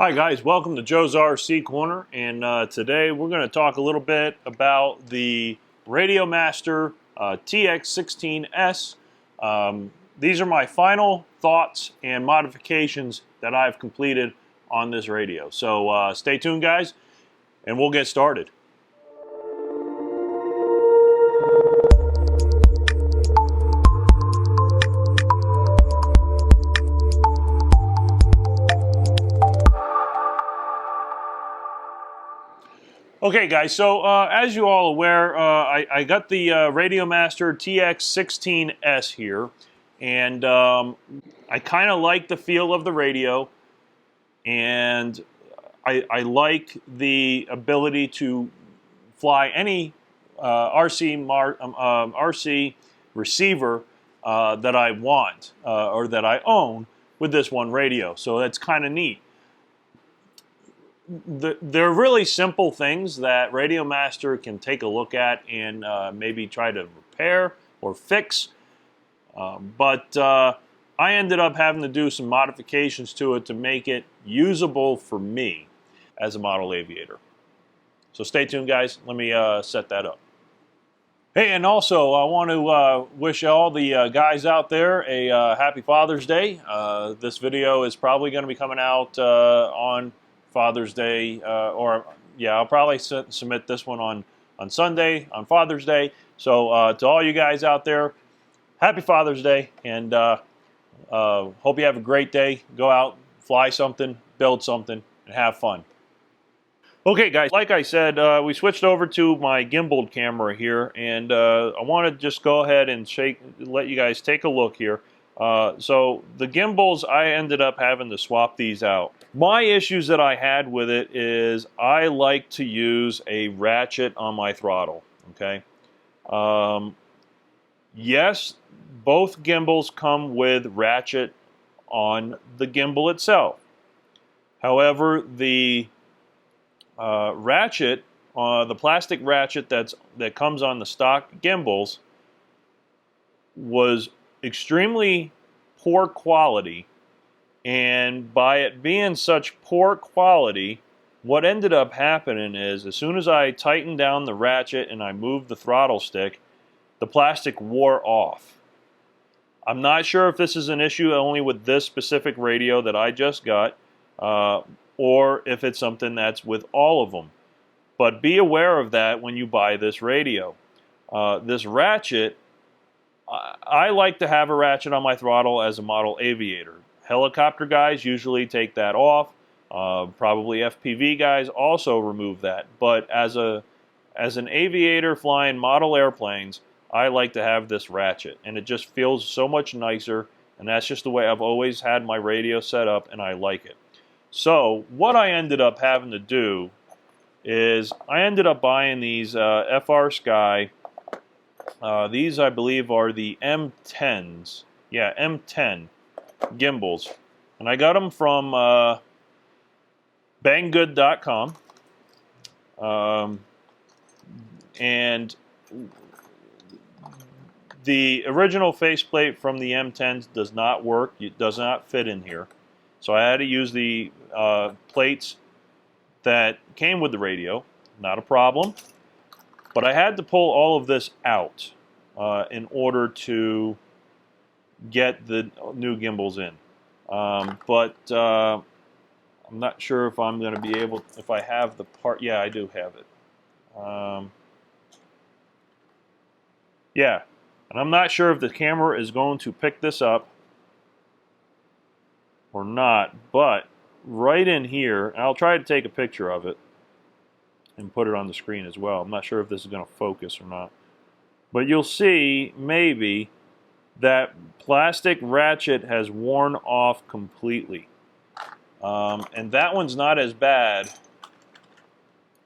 Hi guys, welcome to Joe's RC Corner, and today we're going to talk a little bit about the Radiomaster TX16S. These are my final thoughts and modifications that I've completed on this radio. So stay tuned guys, and we'll get started. Okay guys, so as you all aware, I got the Radiomaster TX16S here, and I kind of like the feel of the radio, and I like the ability to fly any RC receiver that I want or that I own with this one radio, so that's kind of neat. They're really simple things that Radiomaster can take a look at and maybe try to repair or fix. But I ended up having to do some modifications to it to make it usable for me as a model aviator. So stay tuned guys, let me set that up. Hey, and also I want to wish all the guys out there a happy Father's Day. This video is probably going to be coming out on Father's Day, I'll probably submit this one on Sunday, on Father's Day. So to all you guys out there, happy Father's Day, and hope you have a great day. Go out, fly something, build something, and have fun. Okay guys, like I said, we switched over to my gimbal camera here, and I want to just go ahead and let you guys take a look here. So the gimbals, I ended up having to swap these out. My issues that I had with it is I like to use a ratchet on my throttle, okay? Yes, both gimbals come with ratchet on the gimbal itself. However, the ratchet, the plastic ratchet that comes on the stock gimbals was extremely poor quality, and by it being such poor quality, what ended up happening is as soon as I tightened down the ratchet and I moved the throttle stick, the plastic wore off. I'm not sure if this is an issue only with this specific radio that I just got, or if it's something that's with all of them. But be aware of that when you buy this radio. This ratchet, I like to have a ratchet on my throttle as a model aviator. Helicopter guys usually take that off. Probably FPV guys also remove that. But as an aviator flying model airplanes, I like to have this ratchet, and it just feels so much nicer, and that's just the way I've always had my radio set up, and I like it. So what I ended up having to do is I ended up buying these FR Sky. These, I believe, are the M10s. Yeah, M10 gimbals. And I got them from banggood.com. And the original faceplate from the M10s does not work. It does not fit in here. So I had to use the plates that came with the radio. Not a problem. But I had to pull all of this out in order to get the new gimbals in. But I'm not sure if I'm going to be able, if I have the part. Yeah, I do have it. Yeah, and I'm not sure if the camera is going to pick this up or not, but right in here, and I'll try to take a picture of it and put it on the screen as well. I'm not sure if this is going to focus or not. But you'll see, maybe, that plastic ratchet has worn off completely. And that one's not as bad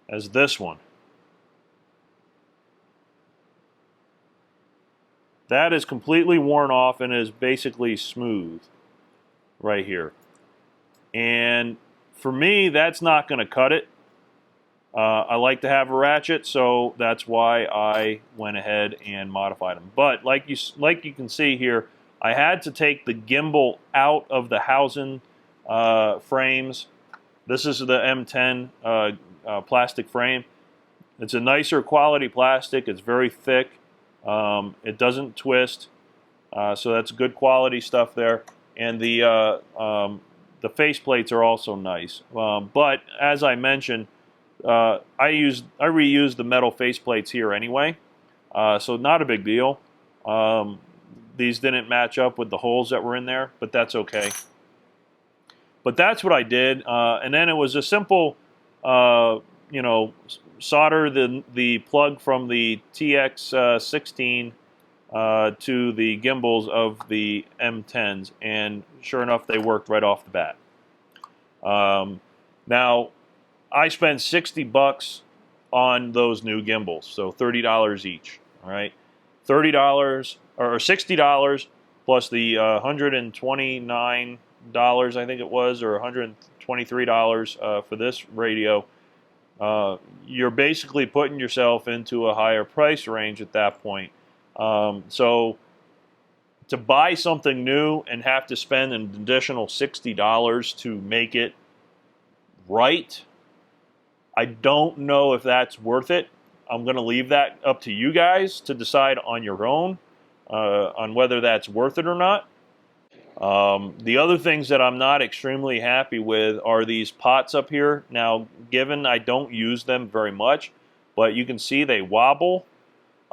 as this one. That is completely worn off and is basically smooth right here. And for me, that's not going to cut it. I like to have a ratchet, so that's why I went ahead and modified them. But like you can see here, I had to take the gimbal out of the housing frames This is the M10 plastic frame. It's a nicer quality plastic. It's very thick. It doesn't twist, so that's good quality stuff there. And the face plates are also nice. But as I mentioned, I reuse the metal face plates here anyway, so not a big deal. These didn't match up with the holes that were in there, but that's okay. But that's what I did, and then it was a simple, you know, solder the plug from the TX16 to the gimbals of the M10s, and sure enough, they worked right off the bat. Now, I spent $60 on those new gimbals, so $30 each. All right, $30 or $60 plus the $129 I think it was, or $123 for this radio. You're basically putting yourself into a higher price range at that point. So to buy something new and have to spend an additional $60 to make it right, I don't know if that's worth it. I'm going to leave that up to you guys to decide on your own on whether that's worth it or not. The other things that I'm not extremely happy with are these pots up here. Now, given I don't use them very much, but you can see they wobble.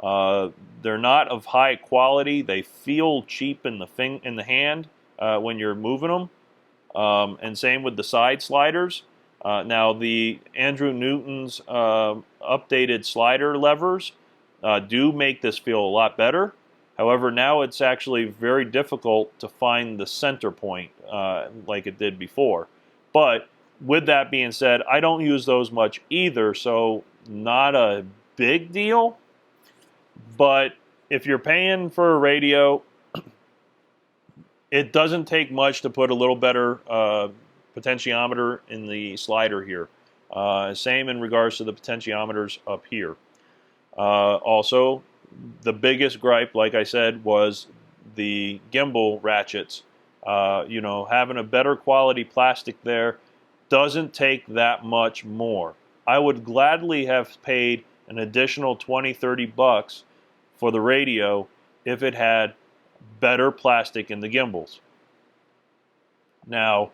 They're not of high quality. They feel cheap in the hand when you're moving them. And same with the side sliders. Now, the Andrew Newton's updated slider levers do make this feel a lot better. However, now it's actually very difficult to find the center point like it did before. But with that being said, I don't use those much either, so not a big deal. But if you're paying for a radio, it doesn't take much to put a little better potentiometer in the slider here. Same in regards to the potentiometers up here. Also, the biggest gripe, like I said, was the gimbal ratchets. You know, having a better quality plastic there doesn't take that much more. I would gladly have paid an additional $20–30 for the radio if it had better plastic in the gimbals. Now,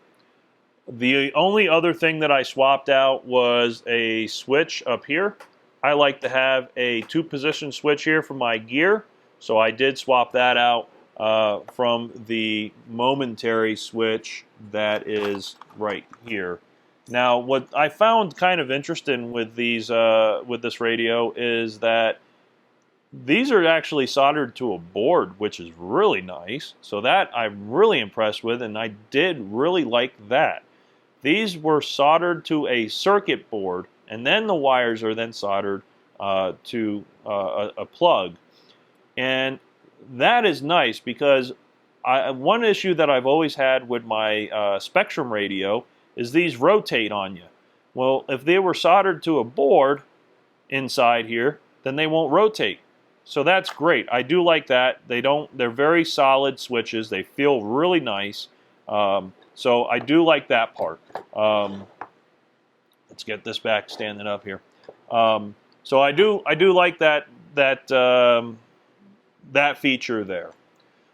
the only other thing that I swapped out was a switch up here. I like to have a 2-position switch here for my gear, so I did swap that out from the momentary switch that is right here. Now, what I found kind of interesting with these with this radio is that these are actually soldered to a board, which is really nice. So that I'm really impressed with, and I did really like that. These were soldered to a circuit board, and then the wires are then soldered to a plug. And that is nice because one issue that I've always had with my Spectrum radio is these rotate on you. Well, if they were soldered to a board inside here, then they won't rotate. So that's great. I do like that. They're very solid switches. They feel really nice. So I do like that part. Let's get this back standing up here. So I do like that feature there.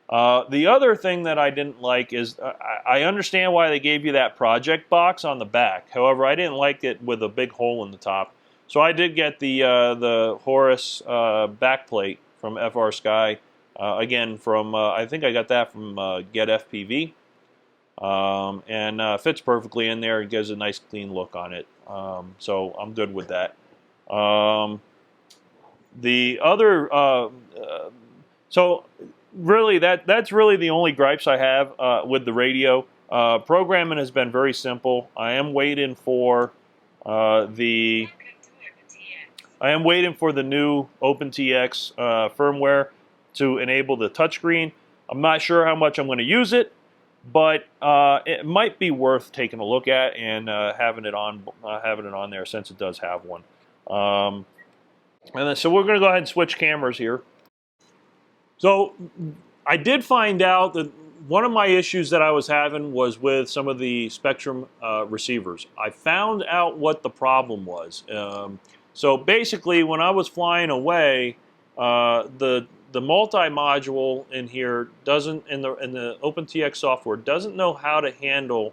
The other thing that I didn't like is I understand why they gave you that project box on the back. However, I didn't like it with a big hole in the top. So I did get the Horus backplate from FR Sky. Again, from I think I got that from Get FPV. And fits perfectly in there. It gives a nice clean look on it. So I'm good with that. The other, so really that's really the only gripes I have with the radio. Programming has been very simple. I am waiting for the new OpenTX firmware to enable the touchscreen. I'm not sure how much I'm going to use it, but it might be worth taking a look at and having it on there since it does have one. And then, so we're going to go ahead and switch cameras here. So I did find out that one of my issues that I was having was with some of the Spectrum receivers. I found out what the problem was. So basically, when I was flying away, the multi-module in here doesn't, in the OpenTX software, doesn't know how to handle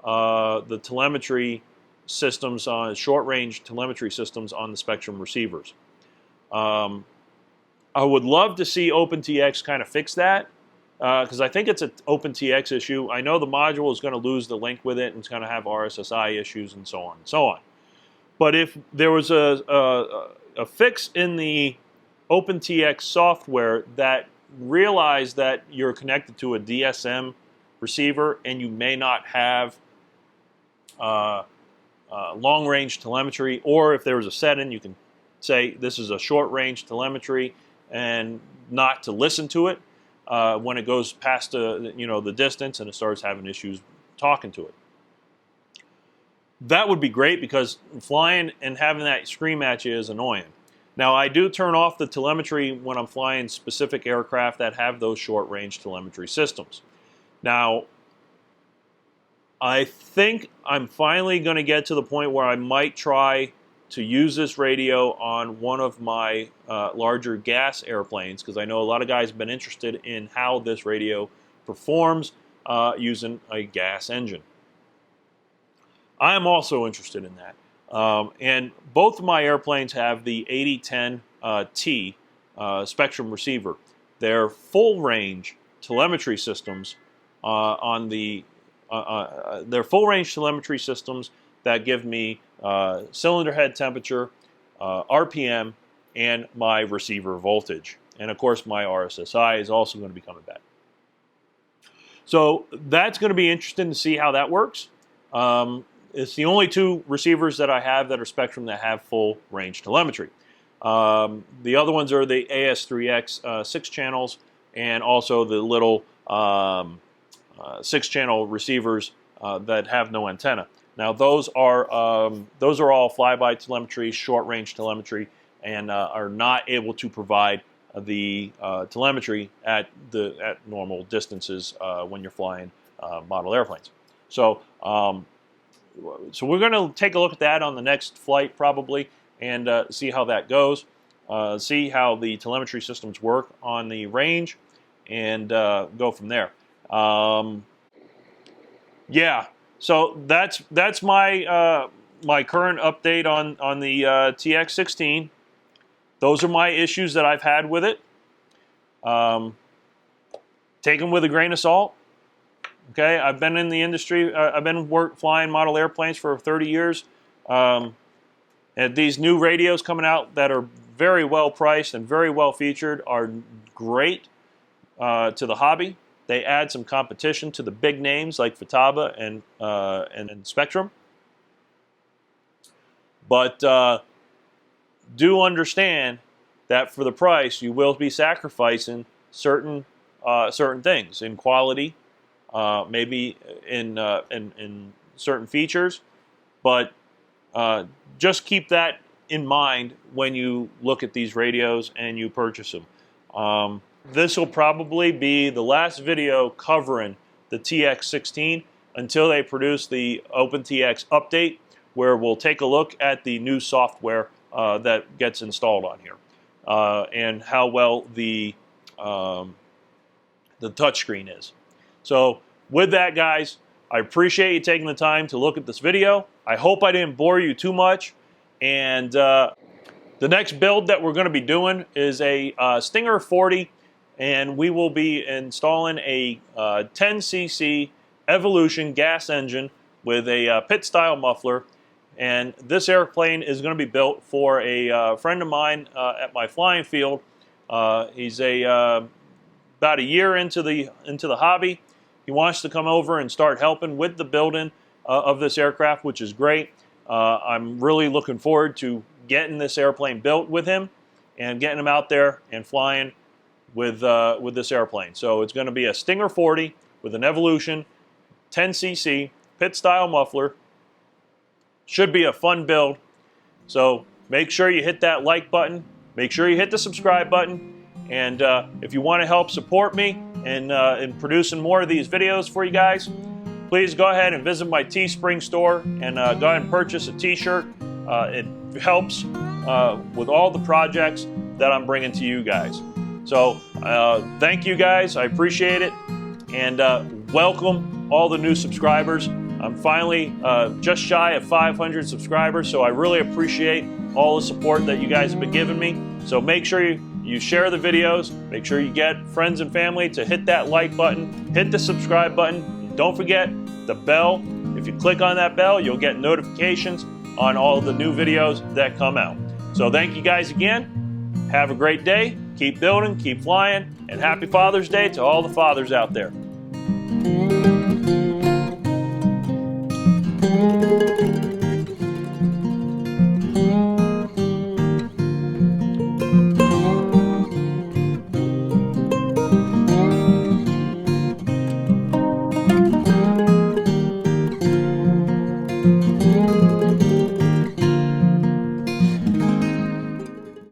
the telemetry systems on short-range telemetry systems on the Spectrum receivers. I would love to see OpenTX kind of fix that, because I think it's an OpenTX issue. I know the module is going to lose the link with it, and it's going to have RSSI issues and so on and so on. But if there was a fix in the OpenTX software that realized that you're connected to a DSM receiver and you may not have long-range telemetry, or if there was a setting, you can say this is a short-range telemetry and not to listen to it when it goes past the distance and it starts having issues talking to it. That would be great, because flying and having that scream at you is annoying. Now, I do turn off the telemetry when I'm flying specific aircraft that have those short-range telemetry systems. Now, I think I'm finally going to get to the point where I might try to use this radio on one of my larger gas airplanes, because I know a lot of guys have been interested in how this radio performs using a gas engine. I am also interested in that. And both of my airplanes have the 8010T Spectrum receiver. They're full-range telemetry systems they're full-range telemetry systems that give me cylinder head temperature, RPM, and my receiver voltage. And of course, my RSSI is also going to be coming back. So that's going to be interesting to see how that works. It's the only two receivers that I have that are Spectrum that have full range telemetry. The other ones are the AS3X 6 channels, and also the little 6-channel receivers that have no antenna. Now those are all flyby telemetry, short range telemetry, and are not able to provide the telemetry at normal distances when you're flying model airplanes. So we're going to take a look at that on the next flight probably, and see how that goes. See how the telemetry systems work on the range, and go from there. Yeah, so that's my my current update on the TX16. Those are my issues that I've had with it. Take them with a grain of salt. Okay, I've been in the industry. I've been flying model airplanes for 30 years. And these new radios coming out that are very well priced and very well featured are great to the hobby. They add some competition to the big names like Futaba and Spectrum. But do understand that for the price, you will be sacrificing certain things in quality, maybe in certain features, but just keep that in mind when you look at these radios and you purchase them. This will probably be the last video covering the TX16 until they produce the OpenTX update, where we'll take a look at the new software that gets installed on here, and how well the touchscreen is. So with that, guys, I appreciate you taking the time to look at this video. I hope I didn't bore you too much. And the next build that we're going to be doing is a Stinger 40, and we will be installing a 10cc Evolution gas engine with a pit-style muffler. And this airplane is going to be built for a friend of mine at my flying field. He's about a year into the hobby. He wants to come over and start helping with the building of this aircraft, which is great. I'm really looking forward to getting this airplane built with him and getting him out there and flying with this airplane. So it's going to be a Stinger 40 with an Evolution 10cc pit-style muffler. Should be a fun build. So make sure you hit that like button. Make sure you hit the subscribe button. And if you want to help support me in producing more of these videos for you guys, please go ahead and visit my Teespring store and go ahead and purchase a t-shirt. It helps with all the projects that I'm bringing to you guys. So thank you guys, I appreciate it, and welcome all the new subscribers. I'm finally just shy of 500 subscribers, so I really appreciate all the support that you guys have been giving me. So make sure you share the videos, make sure you get friends and family to hit that like button, hit the subscribe button. Don't forget the bell. If you click on that bell, you'll get notifications on all the new videos that come out. So thank you guys again. Have a great day. Keep building, keep flying, and happy Father's Day to all the fathers out there.